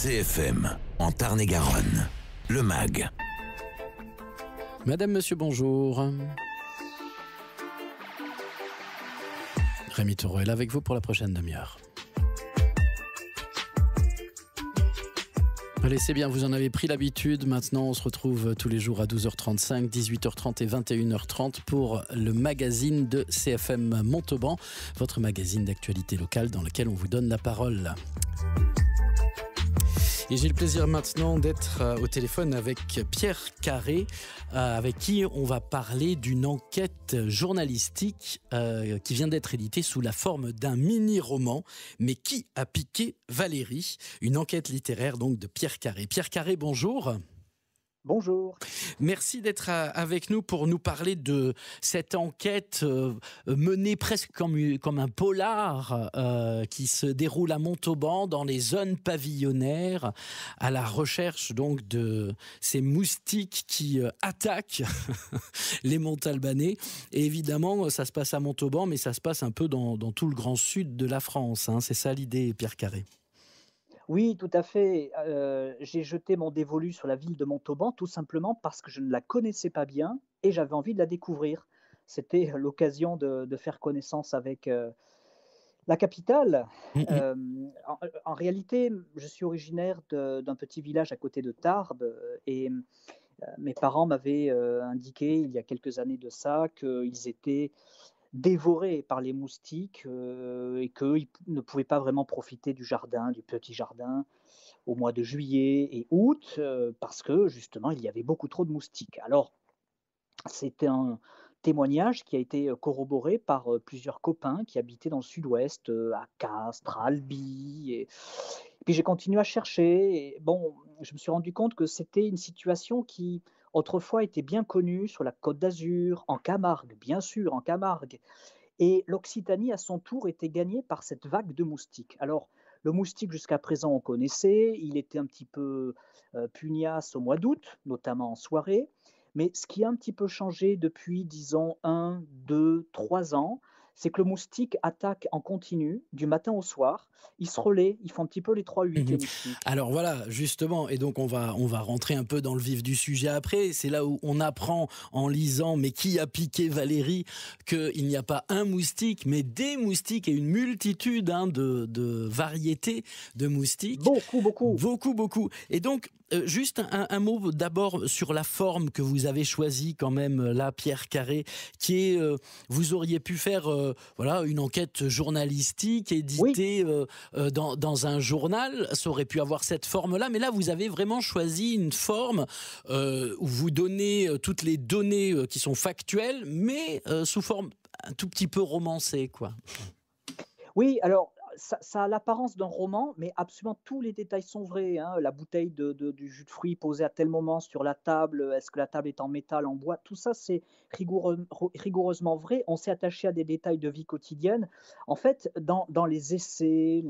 CFM, en Tarn-et-Garonne, le MAG. Madame, monsieur, bonjour. Rémi Taureau est là avec vous pour la prochaine demi-heure. Allez, c'est bien, vous en avez pris l'habitude. Maintenant, on se retrouve tous les jours à 12h35, 18h30 et 21h30 pour le magazine de CFM Montauban, votre magazine d'actualité locale dans lequel on vous donne la parole. Et j'ai le plaisir maintenant d'être au téléphone avec Pierre Carré, avec qui on va parler d'une enquête journalistique qui vient d'être éditée sous la forme d'un mini-roman. Mais qui a piqué Valérie ? Une enquête littéraire donc de Pierre Carré. Pierre Carré, bonjour. Bonjour. Merci d'être avec nous pour nous parler de cette enquête menée presque comme un polar qui se déroule à Montauban dans les zones pavillonnaires à la recherche donc de ces moustiques qui attaquent les Montalbanais. Et évidemment, ça se passe à Montauban, mais ça se passe un peu dans tout le grand sud de la France. Hein. C'est ça l'idée, Pierre Carré. Oui, tout à fait. J'ai jeté mon dévolu sur la ville de Montauban, tout simplement parce que je ne la connaissais pas bien et j'avais envie de la découvrir. C'était l'occasion de faire connaissance avec la capitale. Mmh. En réalité, je suis originaire d'un petit village à côté de Tarbes et mes parents m'avaient indiqué il y a quelques années de ça qu'ils étaient dévorés par les moustiques et qu'ils ne pouvaient pas vraiment profiter du jardin, du petit jardin, au mois de juillet et août, parce que justement, il y avait beaucoup trop de moustiques. Alors, c'est un témoignage qui a été corroboré par plusieurs copains qui habitaient dans le sud-ouest, à Castres, à Albi. Et puis j'ai continué à chercher. Et bon, je me suis rendu compte que c'était une situation qui autrefois était bien connue sur la Côte d'Azur, en Camargue, bien sûr, en Camargue. Et l'Occitanie, à son tour, était gagnée par cette vague de moustiques. Alors, le moustique, jusqu'à présent, on connaissait. Il était un petit peu pugnace au mois d'août, notamment en soirée. Mais ce qui a un petit peu changé depuis, disons, 1, 2, 3 ans, c'est que le moustique attaque en continu, du matin au soir. Ils se relaient, ils font un petit peu les 3-8, Mmh. les moustiques. Alors voilà, justement, et donc on va rentrer un peu dans le vif du sujet après. C'est là où on apprend en lisant, mais qui a piqué Valérie, qu'il n'y a pas un moustique, mais des moustiques et une multitude de variétés de moustiques. Beaucoup, beaucoup. Beaucoup. Et donc, juste un mot d'abord sur la forme que vous avez choisie quand même, là, Pierre Carré, qui est, vous auriez pu faire une enquête journalistique Oui. éditée dans un journal, ça aurait pu avoir cette forme-là, mais là, vous avez vraiment choisi une forme où vous donnez toutes les données qui sont factuelles, mais sous forme un tout petit peu romancée, quoi. Oui, alors ça a l'apparence d'un roman, mais absolument tous les détails sont vrais, hein. La bouteille du jus de fruits posée à tel moment sur la table, est-ce que la table est en métal, en bois? Tout ça, c'est rigoureusement vrai. On s'est attaché à des détails de vie quotidienne. En fait, dans les essais,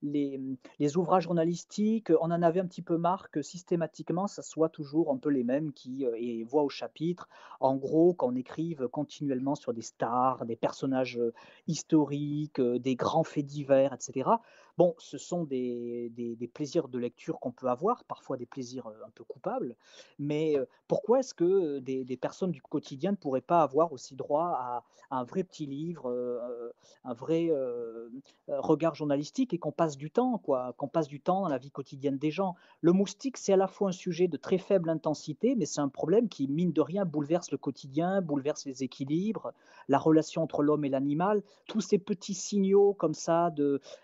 les ouvrages journalistiques, on en avait un petit peu marre que systématiquement, ça soit toujours un peu les mêmes qui et voix au chapitre. En gros, qu'on écrive continuellement sur des stars, des personnages historiques, des grands faits divers, etc. Bon, ce sont des plaisirs de lecture qu'on peut avoir, parfois des plaisirs un peu coupables, mais pourquoi est-ce que des personnes du quotidien ne pourraient pas avoir aussi droit à un vrai petit livre, un vrai regard journalistique et qu'on passe du temps, quoi, qu'on passe du temps dans la vie quotidienne des gens. Le moustique, c'est à la fois un sujet de très faible intensité, mais c'est un problème qui, mine de rien, bouleverse le quotidien, bouleverse les équilibres, la relation entre l'homme et l'animal, tous ces petits signaux comme ça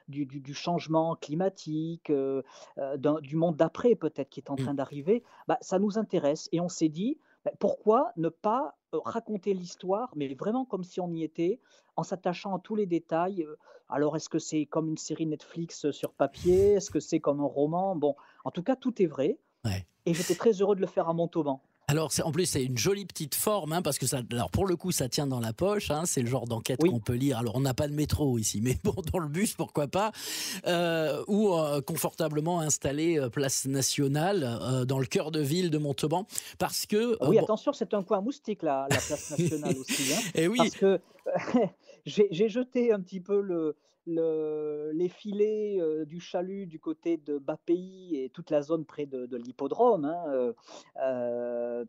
du changement climatique, du monde d'après peut-être qui est en train d'arriver, bah, ça nous intéresse. Et on s'est dit, bah, pourquoi ne pas raconter l'histoire, mais vraiment comme si on y était, en s'attachant à tous les détails. Alors, est-ce que c'est comme une série Netflix sur papier? Est-ce que c'est comme un roman? Bon, en tout cas, tout est vrai. Ouais. Et j'étais très heureux de le faire à Montauban. Alors, en plus, c'est une jolie petite forme, hein, parce que alors pour le coup, ça tient dans la poche. Hein, c'est le genre d'enquête Oui. qu'on peut lire. Alors, on n'a pas de métro ici, mais bon, dans le bus, pourquoi pas. Ou confortablement installé place Nationale, dans le cœur de ville de Montauban. Parce que... Oui, attention, c'est un coin moustique, la place Nationale aussi. Hein, Et oui. parce que j'ai jeté un petit peu les filets du chalut du côté de Bas-Pays et toute la zone près de l'hippodrome, hein,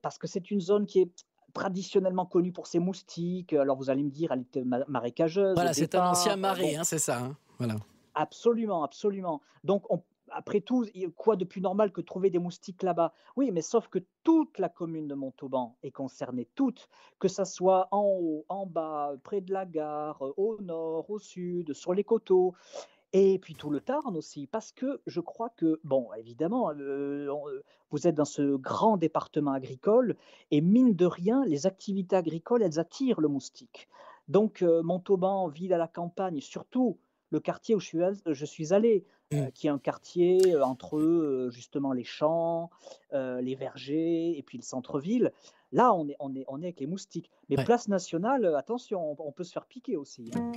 parce que c'est une zone qui est traditionnellement connue pour ses moustiques. Alors vous allez me dire, elle était marécageuse au Voilà, c'est un ancien départ. marais, Bon, hein, c'est ça, hein, voilà. absolument, absolument. Donc, après tout, quoi de plus normal que de trouver des moustiques là-bas? Oui, mais sauf que toute la commune de Montauban est concernée, toute, que ça soit en haut, en bas, près de la gare, au nord, au sud, sur les coteaux, et puis tout le Tarn aussi, parce que je crois que, bon, évidemment, vous êtes dans ce grand département agricole, et mine de rien, les activités agricoles, elles attirent le moustique. Donc, Montauban, ville à la campagne, surtout le quartier où je suis allé, Mmh. qui est un quartier entre justement les champs, les vergers, et puis le centre-ville. Là, on est avec les moustiques. Mais Ouais. place nationale, attention, on peut se faire piquer aussi, hein.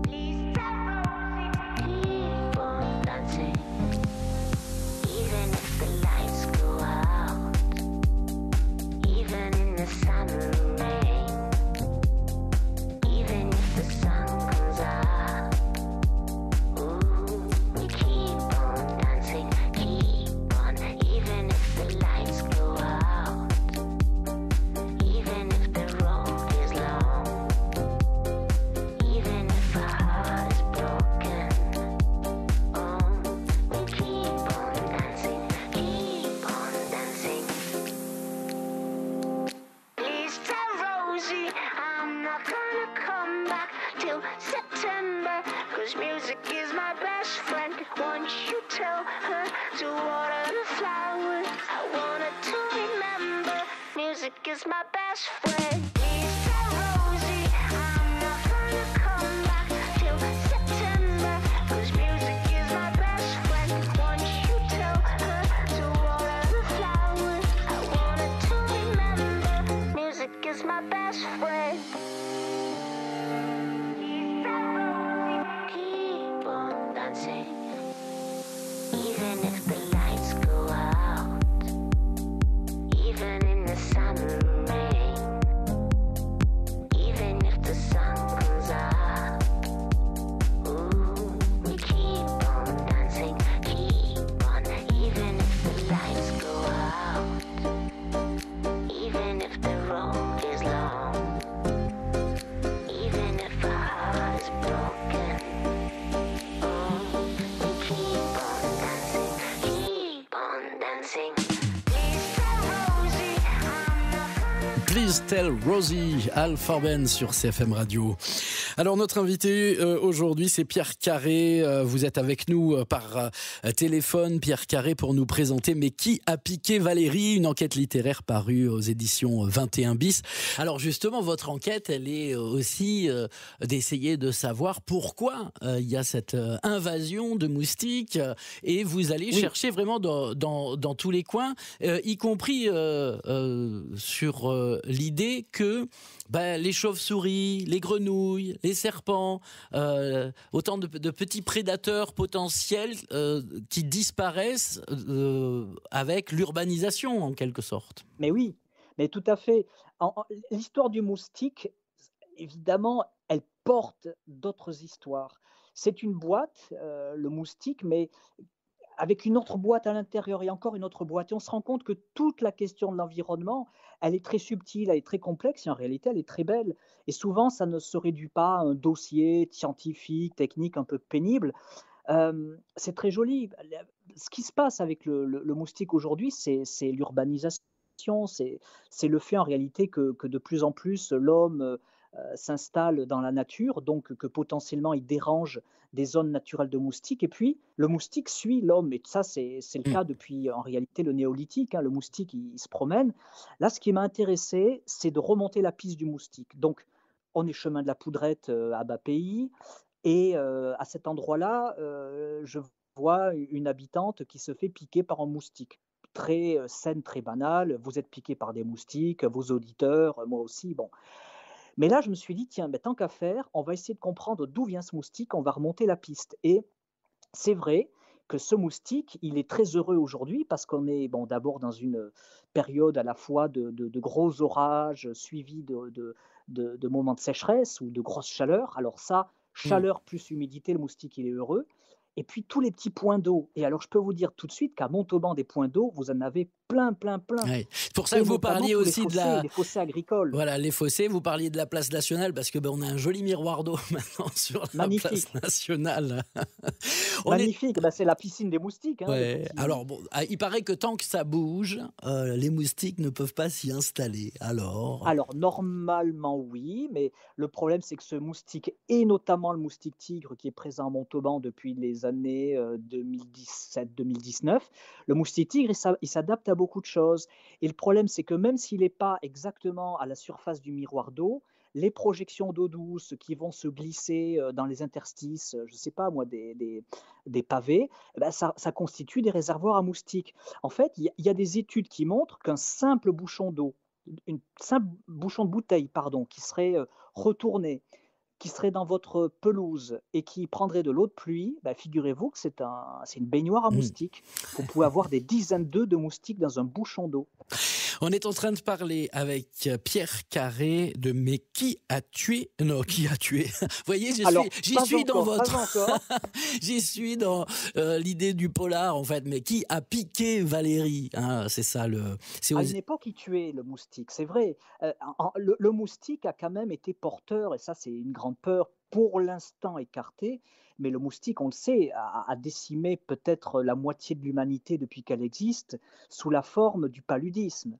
Please keep on dancing, even if the lights go out, even in the summer rain, even if the sun comes out. Ooh, we keep on dancing, keep on, even if the lights go out, even if the road is long. Even if our heart is broken, oh, we keep on dancing, keep on dancing. Please tell Rosie I'm not gonna come back till September, 'cause music is my best friend. Won't you tell her to water the flowers? I want her to remember, music is my best friend. Please tell Rosie I'm not gonna come back till September, 'cause music is my best friend. Won't you tell her to water the flowers? I want her to remember, music is my best friend. Please tell Rosie, keep on dancing, even if the lights go out, even in the summer rain, even if the sun comes out. Ooh, we keep on dancing, keep on, even if the lights go out, even if the road is long, even if our heart is broken. Oh, we keep on dancing, keep on dancing. Please tell Rosie I'm not gonna. Please Tell Rosie, Al Farben sur CFM Radio. Alors notre invité aujourd'hui c'est Pierre Carré, vous êtes avec nous par téléphone, Pierre Carré, pour nous présenter Mais qui a piqué Valérie, une enquête littéraire parue aux éditions 21 bis. Alors justement votre enquête elle est aussi d'essayer de savoir pourquoi il y a cette invasion de moustiques et vous allez chercher vraiment dans tous les coins, y compris sur l'idée que les chauves-souris, les grenouilles, les serpents, autant de petits prédateurs potentiels qui disparaissent avec l'urbanisation en quelque sorte. Mais oui, mais tout à fait. L'histoire du moustique, évidemment, elle porte d'autres histoires. C'est une boîte, le moustique, mais avec une autre boîte à l'intérieur et encore une autre boîte. Et on se rend compte que toute la question de l'environnement, elle est très subtile, elle est très complexe et en réalité, elle est très belle. Et souvent, ça ne se réduit pas à un dossier scientifique, technique un peu pénible. C'est très joli. Ce qui se passe avec le moustique aujourd'hui, c'est l'urbanisation, c'est le fait en réalité que de plus en plus l'homme s'installe dans la nature, donc que potentiellement il dérange des zones naturelles de moustiques. Et puis, le moustique suit l'homme. Et ça, c'est le cas depuis en réalité le néolithique, hein. Le moustique, il se promène. Là, ce qui m'a intéressé, c'est de remonter la piste du moustique. Donc, on est chemin de la Poudrette à Bas-Pays. Et à cet endroit-là, je vois une habitante qui se fait piquer par un moustique. Très scène très banale. Vous êtes piqué par des moustiques, vos auditeurs, moi aussi. Bon. Mais là, je me suis dit, tiens, tant qu'à faire, on va essayer de comprendre d'où vient ce moustique, on va remonter la piste. Et c'est vrai que ce moustique, il est très heureux aujourd'hui parce qu'on est d'abord dans une période à la fois de gros orages suivis de moments de sécheresse ou de grosse chaleur. Alors ça, Mm. chaleur plus humidité, le moustique, il est heureux. Et puis tous les petits points d'eau. Et alors, je peux vous dire tout de suite qu'à Montauban, des points d'eau, vous en avez plein, plein, plein. Ouais. C'est pour ça Et que vous notamment parliez tous aussi de la... les fossés agricoles. Voilà, les fossés, vous parliez de la place nationale parce que on a un joli miroir d'eau maintenant sur la Magnifique. place nationale. On est... Magnifique. Ben, c'est la piscine des moustiques. Hein, Ouais. le petit- Alors, bon, il paraît que tant que ça bouge, les moustiques ne peuvent pas s'y installer. Alors, normalement, oui, mais le problème, c'est que ce moustique, et notamment le moustique tigre qui est présent à Montauban depuis les années 2017-2019, le moustique tigre, il s'adapte à beaucoup de choses. Et le problème, c'est que même s'il n'est pas exactement à la surface du miroir d'eau, les projections d'eau douce qui vont se glisser dans les interstices, je ne sais pas moi, des pavés, eh ben, ça constitue des réservoirs à moustiques. En fait, il y a des études qui montrent qu'un simple bouchon d'eau, une simple bouchon de bouteille, pardon, qui serait retourné, qui serait dans votre pelouse et qui prendrait de l'eau de pluie, bah, figurez-vous que c'est une baignoire à Mm. moustiques. Vous pouvez avoir des dizaines d'œufs de moustiques dans un bouchon d'eau. On est en train de parler avec Pierre Carré de Mais qui a tué... Non, qui a tué Vous voyez, Alors, j'y pas suis dans encore, votre... pas encore. J'y suis dans l'idée du polar, en fait. Mais qui a piqué Valérie, hein, c'est ça, c'est À une époque, il tuait le moustique, c'est vrai. Le moustique a quand même été porteur, et ça, c'est une grande peur pour l'instant écartée, mais le moustique, on le sait, a décimé peut-être la moitié de l'humanité depuis qu'elle existe, sous la forme du paludisme.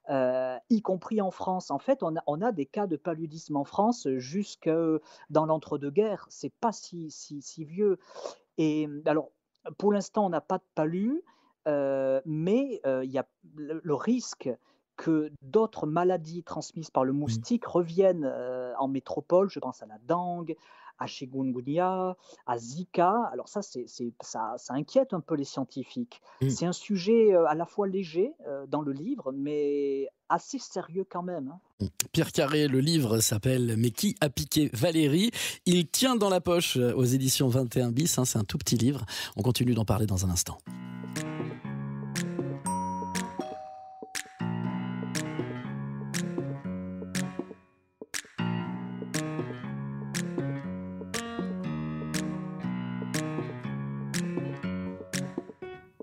Y compris en France. En fait, on a des cas de paludisme en France jusque dans l'entre-deux-guerres. C'est pas si vieux. Et alors, pour l'instant, on n'a pas de palu, mais il y a le risque que d'autres maladies transmises par le moustique reviennent en métropole. Je pense à la dengue, à chikungunya, à Zika. Alors ça inquiète un peu les scientifiques. Mm. C'est un sujet à la fois léger dans le livre, mais assez sérieux quand même. Hein. Pierre Carré, le livre s'appelle Mais qui a piqué Valérie? Il tient dans la poche aux éditions 21 bis, hein, c'est un tout petit livre. On continue d'en parler dans un instant.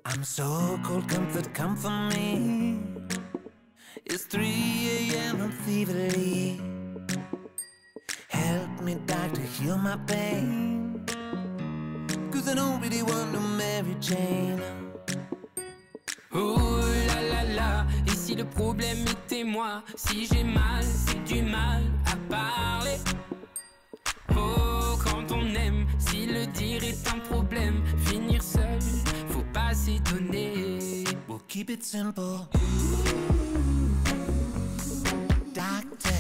I'm so cold, comfort, come for me. It's 3 a.m. I'm feverly. Help me, doctor, heal my pain. Cause I don't really want no Mary Jane. Oh là là là, et si le problème était moi? Si j'ai mal, c'est du mal à parler. Oh, quand on aime, si le dire est un problème, finir seul, faut pas s'étonner. We'll keep it simple. Doctor.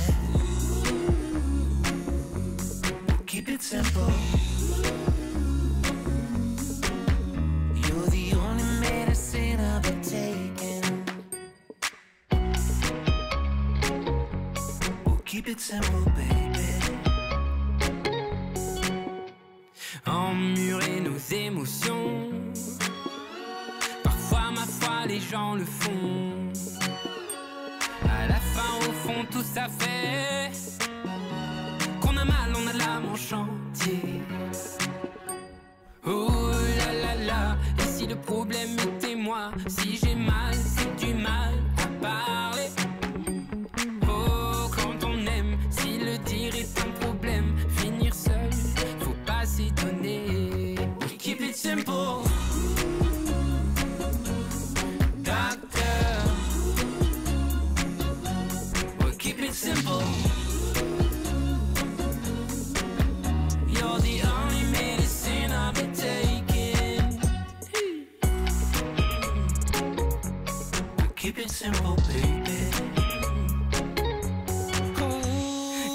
We'll keep it simple. You're the only medicine I've been taking. We'll keep it simple, baby. Emmurer nos émotions. Parfois, ma foi, les gens le font. À la fin, au fond, tout ça fait qu'on a mal, on a l'âme en chantier. Oh là là là, et si le problème était moi? Si j'ai mal, c'est du mal à parler. Oh, quand on aime, si le dire est un problème, finir seul, faut pas s'étonner. We keep it simple. Doctor, we'll keep it simple. You're the only medicine I've been taking. We'll keep it simple, baby.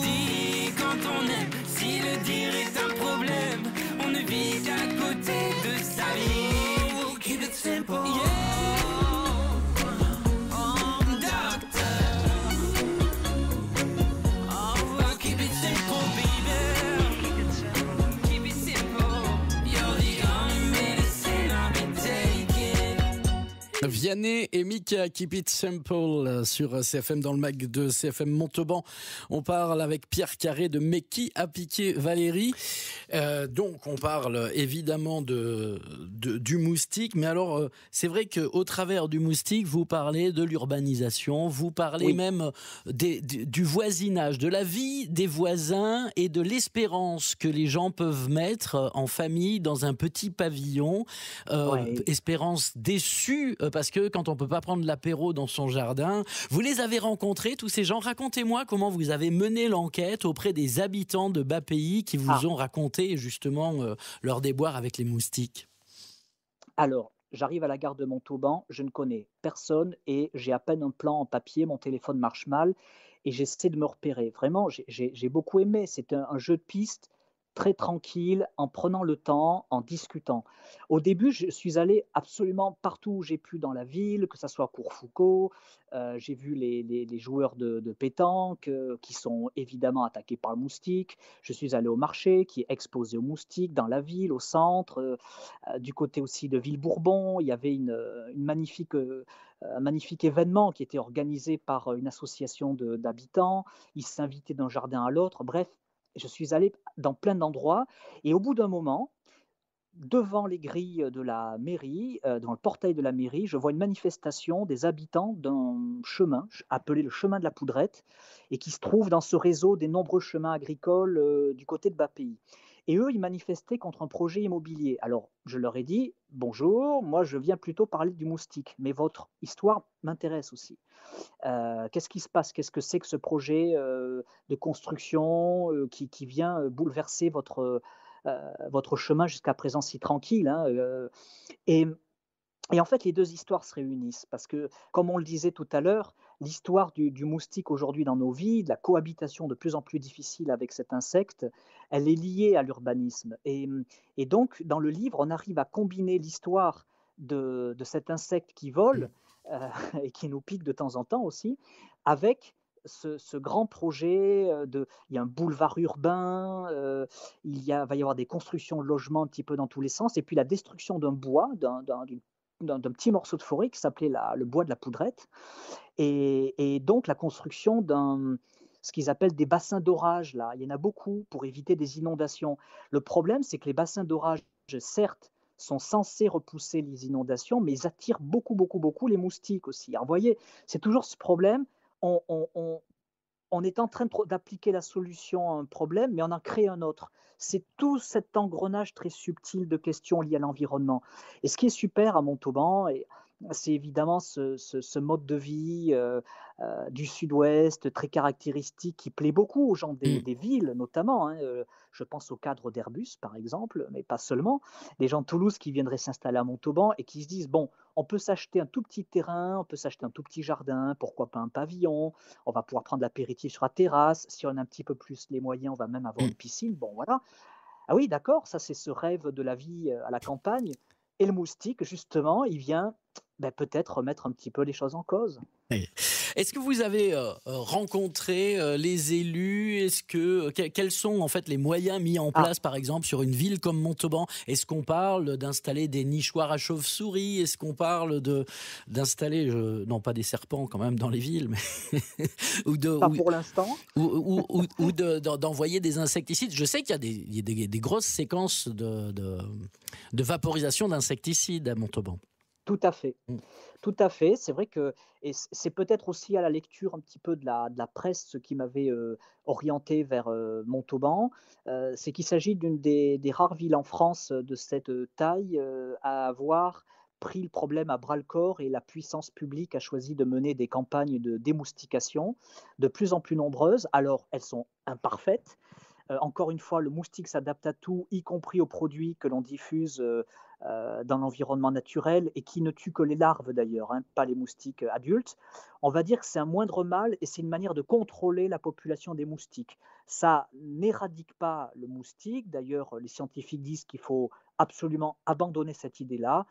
Dis quand on aime, si le dire est un problème, on ne vit qu'à côté de sa vie. We'll keep it simple. Doctor, oh, keep it simple, baby. Keep it simple. You're the only medicine I've been taking. Vianney et Mika, Keep It Simple sur CFM dans le mag de CFM Montauban. On parle avec Pierre Carré de Mais qui a piqué Valérie. Donc on parle évidemment du moustique, mais alors c'est vrai qu'au travers du moustique, vous parlez de l'urbanisation, vous parlez même du voisinage, de la vie des voisins et de l'espérance que les gens peuvent mettre en famille dans un petit pavillon. Espérance déçue parce que quand on peut pas prendre l'apéro dans son jardin, vous les avez rencontrés tous ces gens. Racontez-moi comment vous avez mené l'enquête auprès des habitants de bas pays qui vous ont raconté justement leur déboire avec les moustiques. Alors, j'arrive à la gare de Montauban, je ne connais personne et j'ai à peine un plan en papier, mon téléphone marche mal et j'essaie de me repérer. Vraiment, j'ai beaucoup aimé. C'est un jeu de piste très tranquille, en prenant le temps, en discutant. Au début, je suis allé absolument partout où j'ai pu dans la ville, que ce soit à Courfoucault, j'ai vu les joueurs de pétanque qui sont évidemment attaqués par le moustique. Je suis allé au marché qui est exposé aux moustiques dans la ville, au centre. Du côté aussi de Ville-Bourbon, il y avait un magnifique événement qui était organisé par une association d'habitants. Ils s'invitaient d'un jardin à l'autre. Bref, je suis allé dans plein d'endroits et au bout d'un moment, devant les grilles de la mairie, dans le portail de la mairie, je vois une manifestation des habitants d'un chemin appelé le chemin de la Poudrette et qui se trouve dans ce réseau des nombreux chemins agricoles du côté de Bas-Pays. Et eux, ils manifestaient contre un projet immobilier. Alors, je leur ai dit, bonjour, moi je viens plutôt parler du moustique, mais votre histoire m'intéresse aussi. Qu'est-ce qui se passe? Qu'est-ce que c'est que ce projet de construction qui vient bouleverser votre chemin jusqu'à présent si tranquille, hein, et, et en fait, les deux histoires se réunissent parce que, comme on le disait tout à l'heure, l'histoire du moustique aujourd'hui dans nos vies, de la cohabitation de plus en plus difficile avec cet insecte, elle est liée à l'urbanisme. Et donc, dans le livre, on arrive à combiner l'histoire de cet insecte qui vole et qui nous pique de temps en temps aussi, avec ce grand projet il y a un boulevard urbain, va y avoir des constructions de logements un petit peu dans tous les sens, et puis la destruction d'un bois, d'un petit morceau de forêt qui s'appelait le bois de la Poudrette, et donc la construction ce qu'ils appellent des bassins d'orage. Là, il y en a beaucoup pour éviter des inondations. Le problème, c'est que les bassins d'orage, certes, sont censés repousser les inondations, mais ils attirent beaucoup, beaucoup, beaucoup les moustiques aussi. Alors, vous voyez, c'est toujours ce problème. On est en train d'appliquer la solution à un problème, mais on en crée un autre. C'est tout cet engrenage très subtil de questions liées à l'environnement. Et ce qui est super à Montauban, c'est évidemment ce mode de vie du sud-ouest très caractéristique qui plaît beaucoup aux gens des villes notamment. Hein. Je pense au cadre d'Airbus par exemple, mais pas seulement. Les gens de Toulouse qui viendraient s'installer à Montauban et qui se disent, bon, on peut s'acheter un tout petit terrain, on peut s'acheter un tout petit jardin, pourquoi pas un pavillon, on va pouvoir prendre l'apéritif sur la terrasse, si on a un petit peu plus les moyens, on va même avoir une piscine, bon voilà. Ah oui, d'accord, ça c'est ce rêve de la vie à la campagne. Et le moustique, justement, il vient peut-être remettre un petit peu les choses en cause. Est-ce que vous avez rencontré les élus? Quels sont en fait les moyens mis en place, par exemple, sur une ville comme Montauban? Est-ce qu'on parle d'installer des nichoirs à chauves-souris? Est-ce qu'on parle d'installer, non pas des serpents quand même dans les villes, mais pas pour l'instant. Ou d'envoyer des insecticides? Je sais qu'il y a des grosses séquences de vaporisation d'insecticides à Montauban. Tout à fait. Tout à fait. C'est vrai que et c'est peut-être aussi à la lecture un petit peu de la presse ce qui m'avait orienté vers Montauban. C'est qu'il s'agit d'une des rares villes en France de cette taille à avoir pris le problème à bras-le-corps, et la puissance publique a choisi de mener des campagnes de démoustication de plus en plus nombreuses. Alors, elles sont imparfaites. Encore une fois, le moustique s'adapte à tout, y compris aux produits que l'on diffuse dans l'environnement naturel et qui ne tuent que les larves d'ailleurs, hein, pas les moustiques adultes. On va dire que c'est un moindre mal et c'est une manière de contrôler la population des moustiques. Ça n'éradique pas le moustique. D'ailleurs, les scientifiques disent qu'il faut absolument abandonner cette idée-là.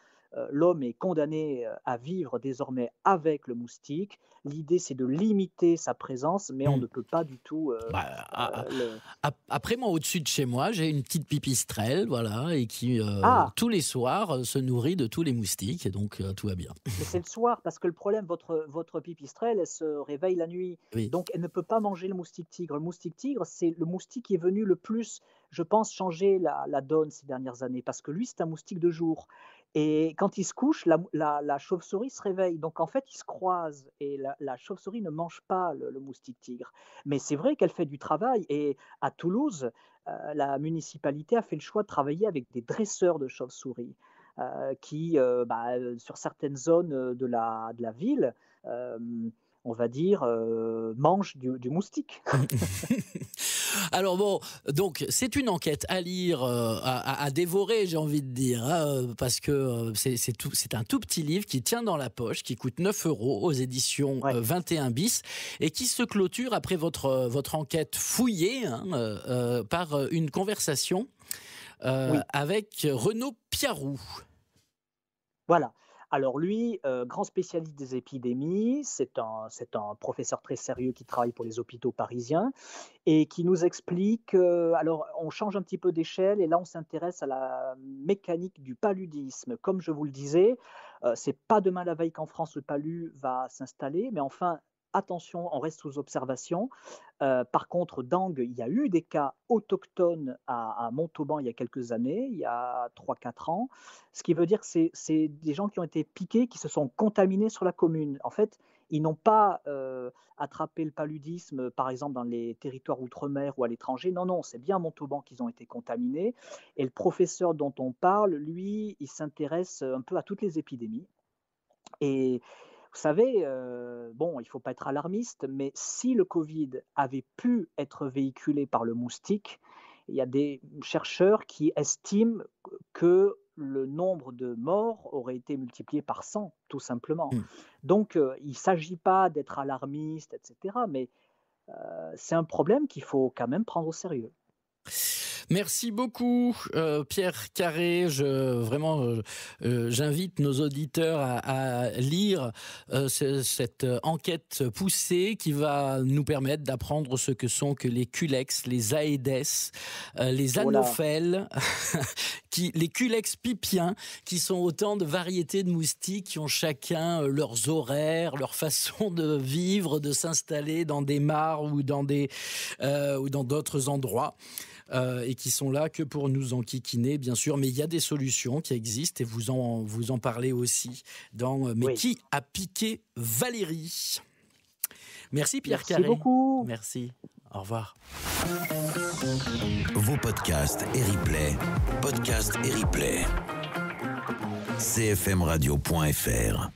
L'homme est condamné à vivre désormais avec le moustique. L'idée, c'est de limiter sa présence, mais on ne peut pas du tout Après, moi, au-dessus de chez moi, j'ai une petite pipistrelle, voilà, et qui, Ah, tous les soirs, se nourrit de tous les moustiques, et donc tout va bien. mais c'est le soir, parce que le problème, votre pipistrelle, elle se réveille la nuit. Oui. Donc, elle ne peut pas manger le moustique tigre. Le moustique tigre, c'est le moustique qui est venu le plus, je pense, changer la donne ces dernières années, parce que lui, c'est un moustique de jour. Et quand il se couche, la chauve-souris se réveille. Donc, en fait, ils se croisent. Et la chauve-souris ne mange pas le moustique tigre. Mais c'est vrai qu'elle fait du travail. Et à Toulouse, la municipalité a fait le choix de travailler avec des dresseurs de chauves-souris qui, sur certaines zones de la ville, euh, on va dire, mangent du moustique. Alors bon, donc c'est une enquête à lire, à dévorer, j'ai envie de dire, hein, parce que c'est un tout petit livre qui tient dans la poche, qui coûte 9 € aux éditions Ouais. 21 bis, et qui se clôture après votre enquête fouillée, hein, par une conversation Oui. avec Renaud Piarou. Voilà. Alors lui, grand spécialiste des épidémies, c'est un professeur très sérieux qui travaille pour les hôpitaux parisiens et qui nous explique, alors on change un petit peu d'échelle et là on s'intéresse à la mécanique du paludisme. Comme je vous le disais, c'est pas demain la veille qu'en France le palu va s'installer, mais enfin attention, on reste sous observation. Par contre, dengue, il y a eu des cas autochtones à Montauban il y a quelques années, il y a 3-4 ans, ce qui veut dire que c'est des gens qui ont été piqués, qui se sont contaminés sur la commune. En fait, ils n'ont pas attrapé le paludisme, par exemple, dans les territoires outre-mer ou à l'étranger. Non, non, c'est bien à Montauban qu'ils ont été contaminés. Et le professeur dont on parle, lui, il s'intéresse un peu à toutes les épidémies. Et vous savez, bon, il ne faut pas être alarmiste, mais si le Covid avait pu être véhiculé par le moustique, il y a des chercheurs qui estiment que le nombre de morts aurait été multiplié par 100, tout simplement. Donc, il ne s'agit pas d'être alarmiste, etc., mais c'est un problème qu'il faut quand même prendre au sérieux. Merci beaucoup, Pierre Carré. J'invite nos auditeurs à lire cette enquête poussée qui va nous permettre d'apprendre ce que sont que les culex, les aedes, les anophèles, les culex pipiens, qui sont autant de variétés de moustiques qui ont chacun leurs horaires, leur façon de vivre, de s'installer dans des mares ou dans d'autres endroits. Et qui sont là que pour nous enquiquiner, bien sûr. Mais il y a des solutions qui existent et vous en parlez aussi dans Mais qui a piqué Valérie? Merci Pierre Carré. Merci beaucoup. Merci. Au revoir. Vos podcasts et replays. Podcasts et replays. cfmradio.fr